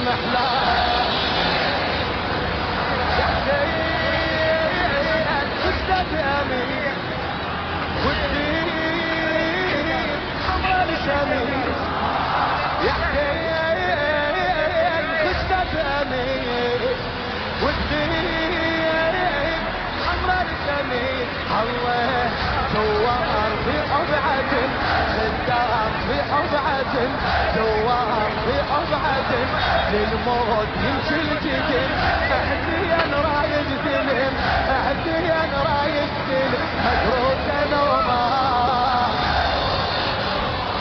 محلاها يا حسين جدك امين والدين حمرا الشميس يا حسين جدك امين والدين حمرا الشميس الله ثوار في حبعة خدام في حبعة ثوار في حبعة للموت يمشي الجدل احديا رايد سلم احديا رايد سلم مدروس نوما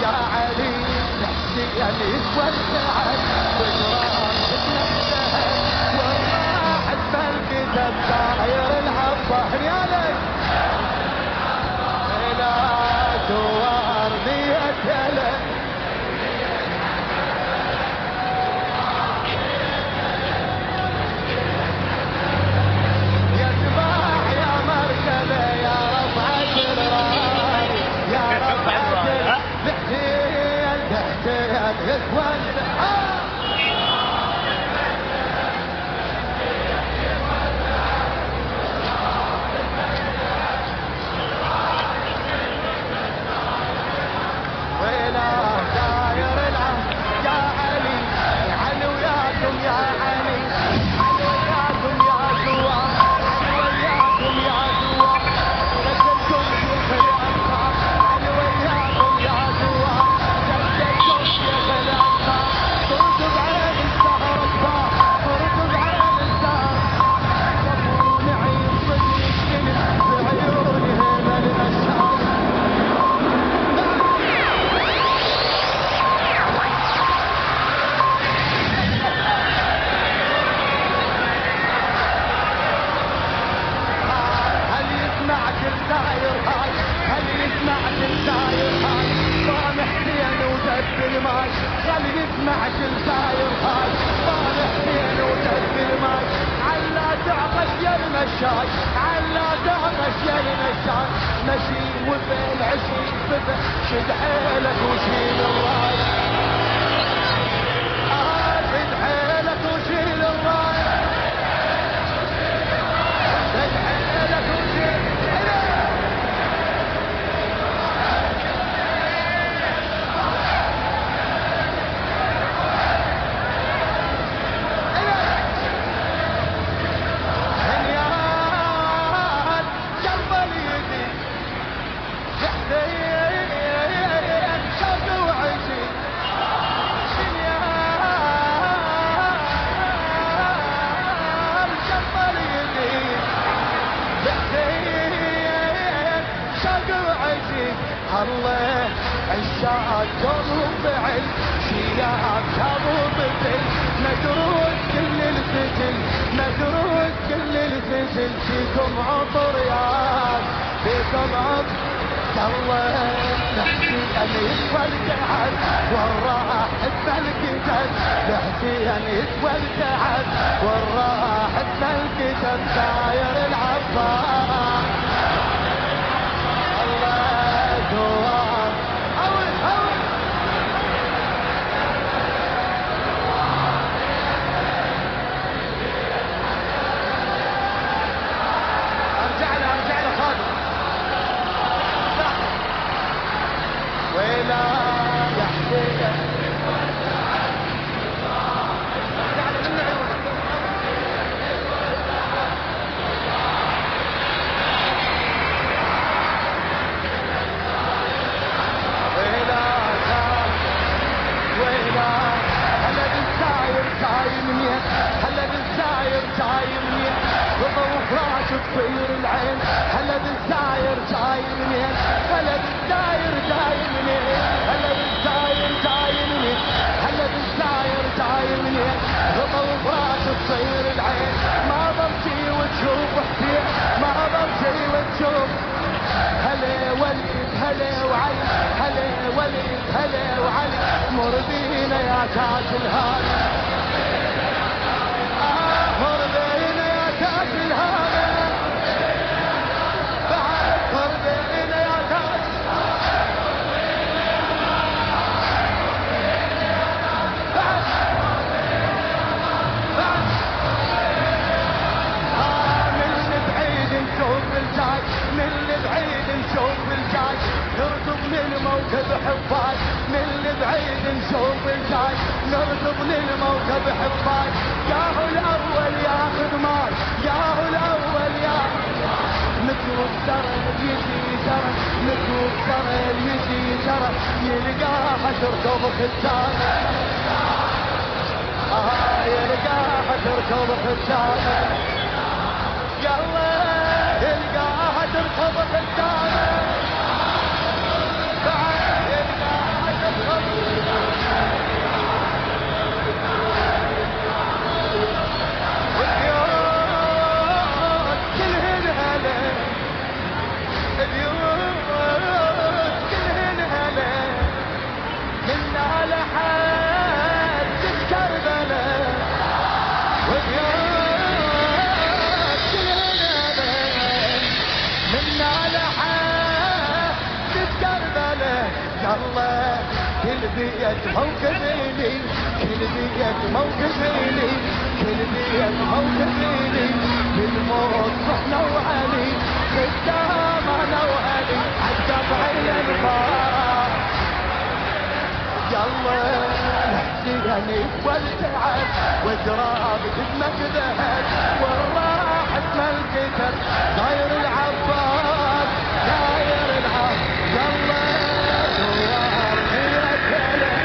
يا علي حسين يتوسعت وجرام نفسها والراحت بالكتاب داير العبار يا ليل لا دوار بيتله يا سباح يا مركبه يا رفعة الراي يا رفعة الحسين تحتين يتوسع على دعمش يا المشاي مشي وبالعشي بدا شد حيلك وشيل الراي شد حيلك وشيل الراي شد حيلك وشيل الله عشاق قلوب بعل شياب شابو بذل مدروس كل الفتل مدروس كل الفتل فيكم عطر يا فيكم عطر الله تحسين يتولد والراح الكتاب تحسين يتولد والراح الكتاب داير العبار دوار أول ارجع له خالد ويلا يا حسين تطير العين هلا بالزاير جاي منين هلا بالزاير جاي منين هلا بالزاير جاي منين هلا بالزاير جاي منين رضا وفراش تطير العين ما بمشي وتشوف حسين ما بمشي وتشوف هلا وليد هلا وعلي هلا وليد هلا وعلي مر بينا يا تاج الهادي مر بينا يا تاج الهادي الموكب حفاظ، ياهو الأول ياخذ مال، ياهو الأول نكوب سرى يجي ترى، نكوب سرى يجي ترى، يلقاها تركض ختانه، يلقاها تركض ختانه، يلا يلقاها تركض ختانه، بعد يلقاها تركض والبيوت كلهن هلا، البيوت كلهن هلا، منا لحد كربلاء، والبيوت كلهن هلا، منا لحد كربلاء، يلا كل بيت موكبيني، كل بيت موكبيني، كل بيت موكبيني، بالموت صحنا وعلي، قدام انا وعلي عالقطع الانفاق، يلا نحسيني والتعب وجراب دمك ذهب، والراح اسم الكتر داير العباس، داير العب، يلا دوار الكلام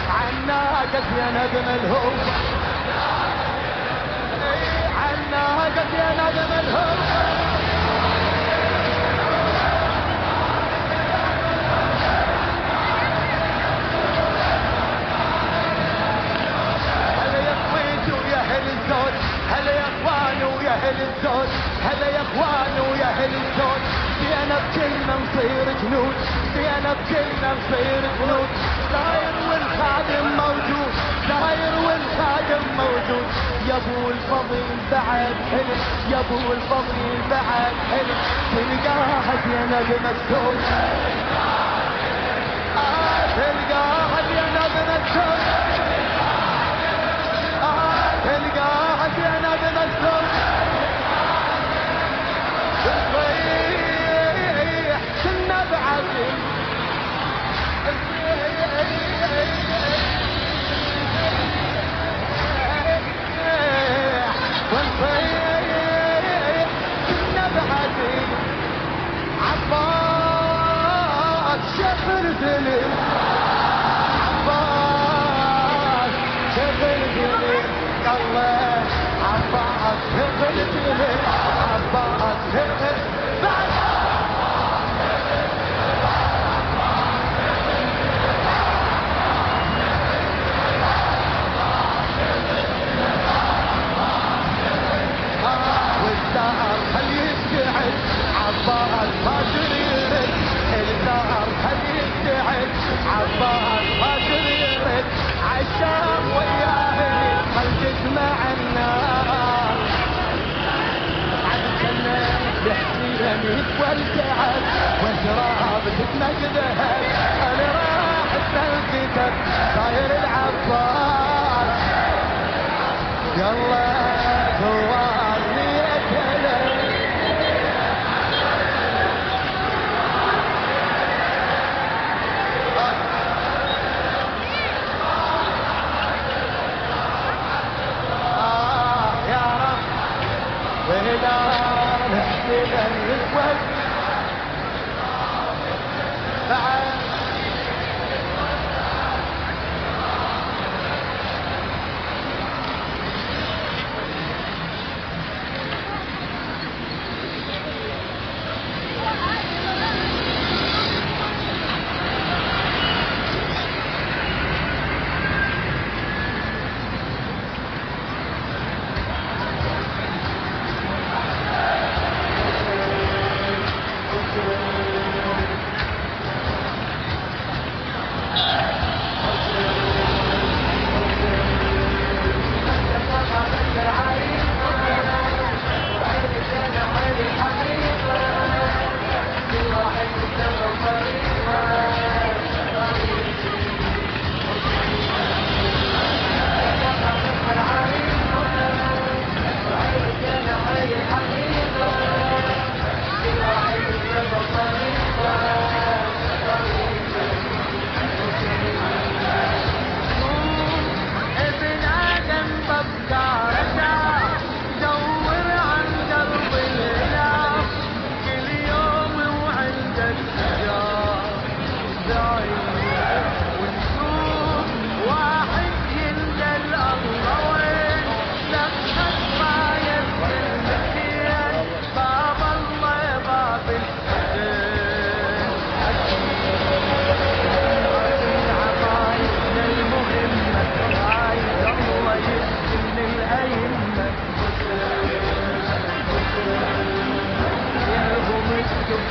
عناقة يا ندم الهوى، عناقة يا ندم الهوى، هلا يا اخويت ويا اهل الزود، هلا يا اخوان ويا اهل الزود، هلا يا اخوان ويا اهل الزود، فينا بكلنا نصير جنود، فينا بكلنا نصير جنود، داير والخادم موجود، داير والخادم موجود، يا ابو الفضل بعد حلم، يا ابو الفضل بعد حلم، تلقاها زينب مكتوب، تلقاها زينب مكتوب، تلقاها زينب مكتوب، الصيح كنا بعزم، والصيح كنا بعزم، عباس شفر دليل، عباس شفر دليل، الله عباس شفر دليل، عباس شفر بعد والدار خلي يشتعل، عباس ما يرد، الدار خلي يشتعل، عباس ما يرد، عالشام وياه خل تجمع النار، عالجنة يحكيني والتعب وشراب تتمك ذهب، انا راح الكتب صاير العباس، يلا ثواني اتكلم، يا رب ولا نحسن الوقت بعد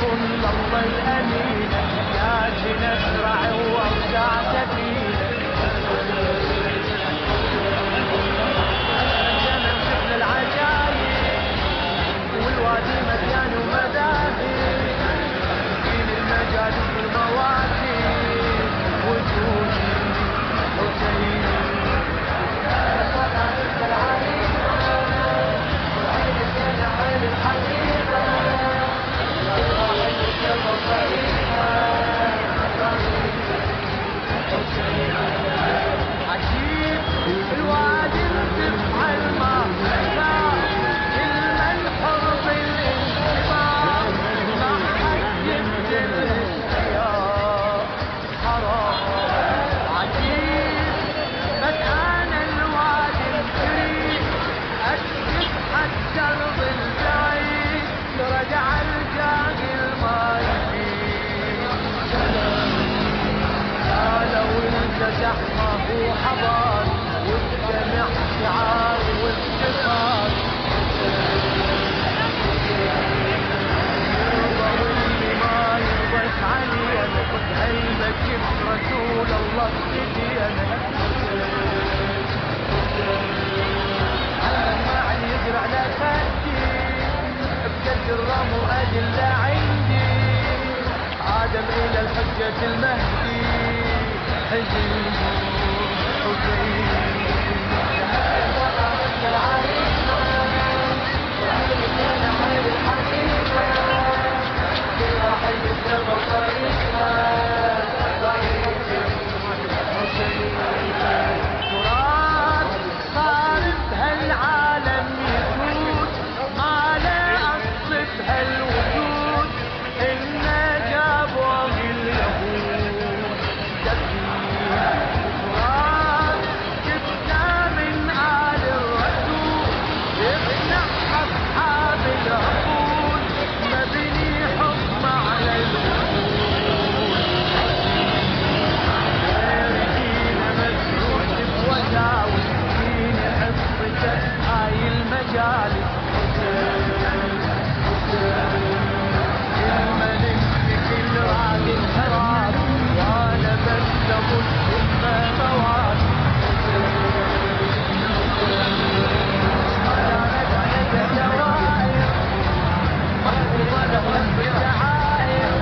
كل الله الأمين ياسين أسرع وأوسع سفينة الجمل مثل العجايب والوادي مليان ومذاهب دين المجال والمواكب وجود حسين عجيب الوادي انتفع الماء المنحر بالانتباه ما حد يبدل الاشياء حرام عجيب بس انا الوادي الكريم اكشف حتى الارض البعيد رجع الجاهل ما يفيد لو انت زحمه وحضار والجميع شعار وافتخار واللي ما يرضى علينا هيبك برسول الله بدينا على يزرع لخدي بجد الرمل أدلة عندي آدم إلى الحجة المهدي حزين تراث صار بهالعالم يفوت ما له أصل بهالوجود إنه جابوا اليهود تراث جبنا من آل الرسول يقنع أصحاب العقول مبني حكم على الوصول غير دين مسعود بوساوس دين حصته هاي المجالس الملك بكل راقي الحراب وانا بلغ الامه مواد صدارت على الدوائر محفوظه له بالدعاير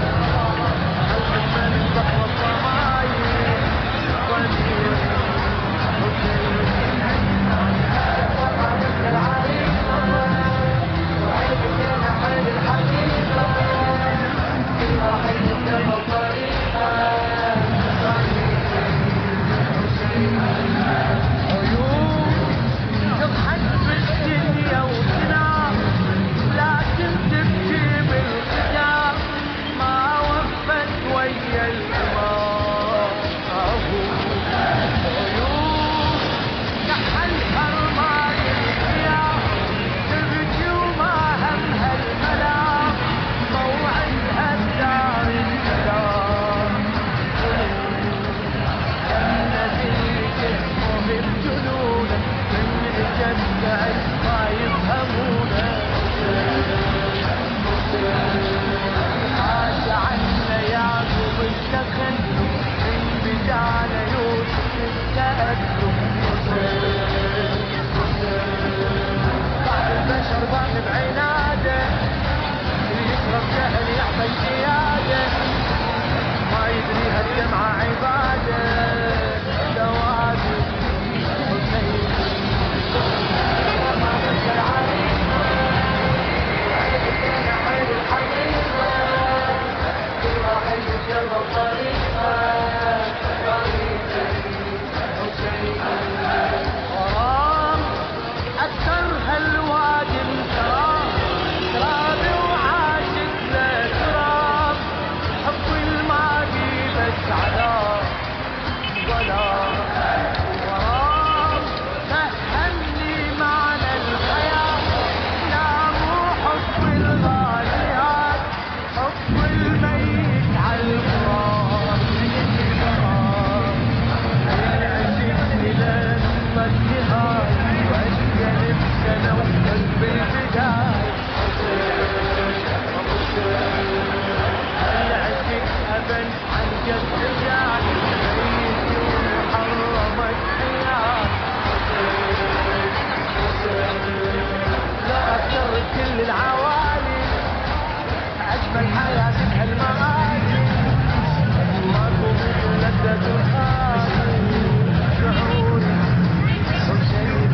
الحكمه من بحر الضماير ضمير تضحك بالدنيا وتنام لكن تبكي بالختام ما وفت ويا الإمام عيون كحل حرماي الخيام تبكي وما همها الملام موعدها الدار السلام الذي جسمه بالجنون من جدة ما يفهمونه عاش عنا يعقوب التخلف من بدانا يوسف التألف بعد البشر ضاق بعناده يشرب جهل يعمل زياده ما يدري هالدمعة عباده دوادي غرام أكثر هالوادي انتراب ترابي وعاشق له تراب حب الماضي بس عذاب ولا غرام فهمني معنى الحياة لا مو حب الغاليات حب الميت على الغرام غيابا عن قصد جاني بيتي وحرمت حياتي لا أكثر كل العوالي أجمل حياتي بهالمعالي ماكو مثل لذة الآخر شعوري وشيبي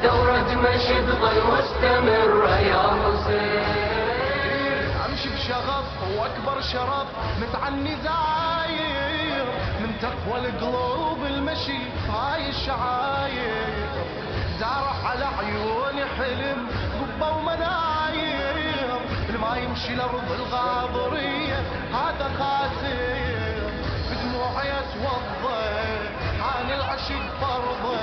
ثورة مشي تظل مستمرة يا حسين. امشي بشغف واكبر شرف متعني زاير من تقوى القلوب المشي هاي الشعاير زارع على عيوني حلم قبة ومناير ما يمشي الارض الغاضرية هذا خاسر بدموعي اتوضى حان العشق فرضه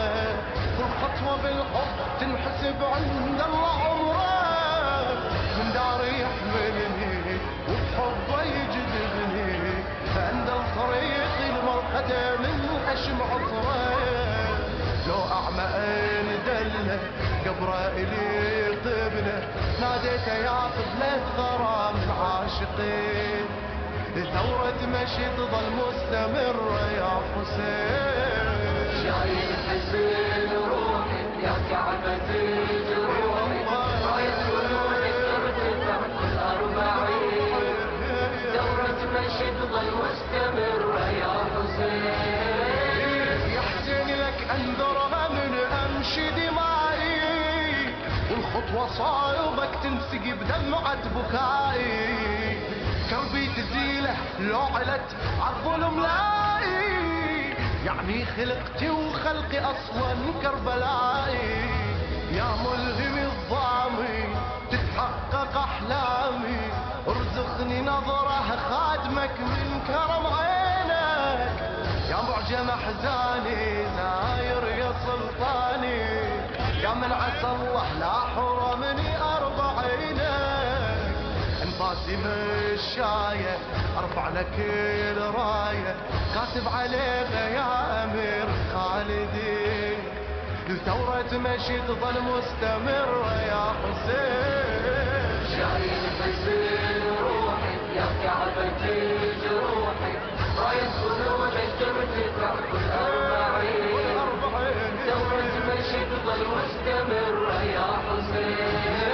كل خطوة بالحب تنحسب عند الله عمره من داري يحملني وبحبه يجذبني عند الطريق المرقدة من أشم عطره لو أعمى عين دله قبره إلي قبله ناديته يا قبلة غرام العاشقين ثورة مشي تظل مستمرة يا حسين. شايل حزين روحي يا كعبة جروحي راية جنونك ترتفع كل 40 ثورة مشي تظل مستمرة يا حسين. يا حسين لك انذرها من امشي دمائي والخطوة صايبك تنسق بدمعة بكائي كربي تزيله لو علت عالظلم لاي يعني خلقتي وخلقي اصلا كربلائي يا ملهم الظامي تتحقق احلامي ارزقني نظره خادمك من كرم عينك يا معجم احزاني زاير يا سلطاني يا من عسى الله لا حرمني 40 انفاسي مشاية ارفع لك الراية كاتب عليها يا امير خالدي الثورة مشي تظل مستمرة يا حسين. شايل حزين روحي يا كعبة جروحي راية جنونك ترتفع كل 40 ثورة مشي تظل مستمرة يا حسين.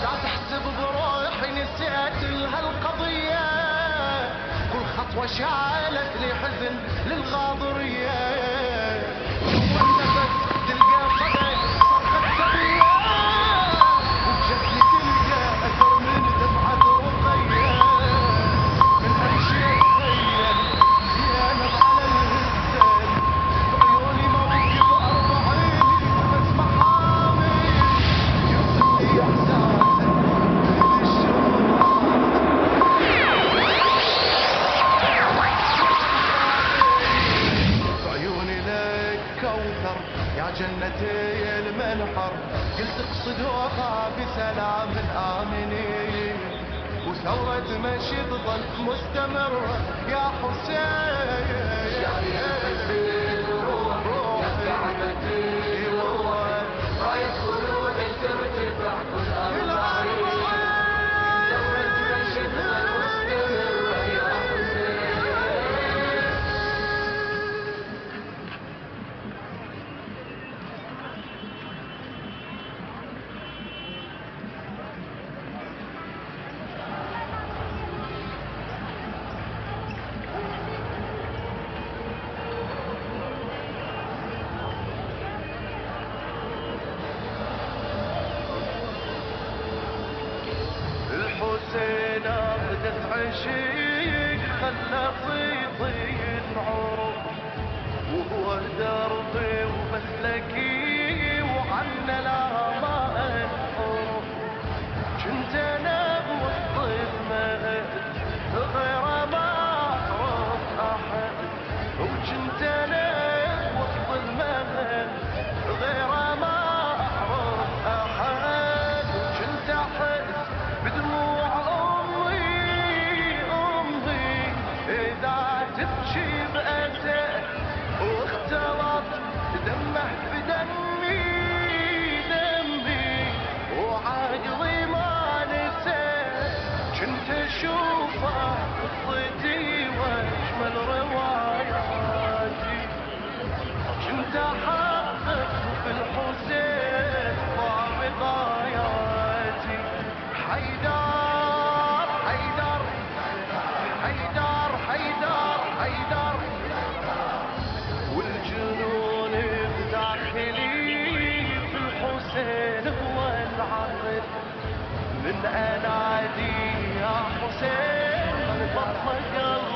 لا تحسب بروحي نسيت هالقضية كل خطوة شالت لي حزن للغاضرية والنفس تلقى صدى صرخة سبية وبجسمي تلقى أثر من دمعة رقية من أمشي أتخيل زينب على الهزال بعيوني موقف 40 بس محامي يوصلني إحساسك من بعيوني لك كوثر يا جنتي المنحر قلت اقصدوها بسلام آمنين وثورة مشي تظل مستمرة يا حسين. شايل حزين روحي يا كعبة جروحي راية جنونك ترتفع كل 40 ثورة مشي تظل مستمرة يا حسين. الحسين اخذت عشيق خلى صيتي ينعرف وهو دربي ومسلكي وعنا لا ما انحرف كنت انا بوسط المهد غير ما اعرف احد وكنت انا بوسط المهد غير ما اعرف احد وكنت احس بدموع امي اذا تبكي بأسى واختلط دمها من انادي يا حسين بطل قلبي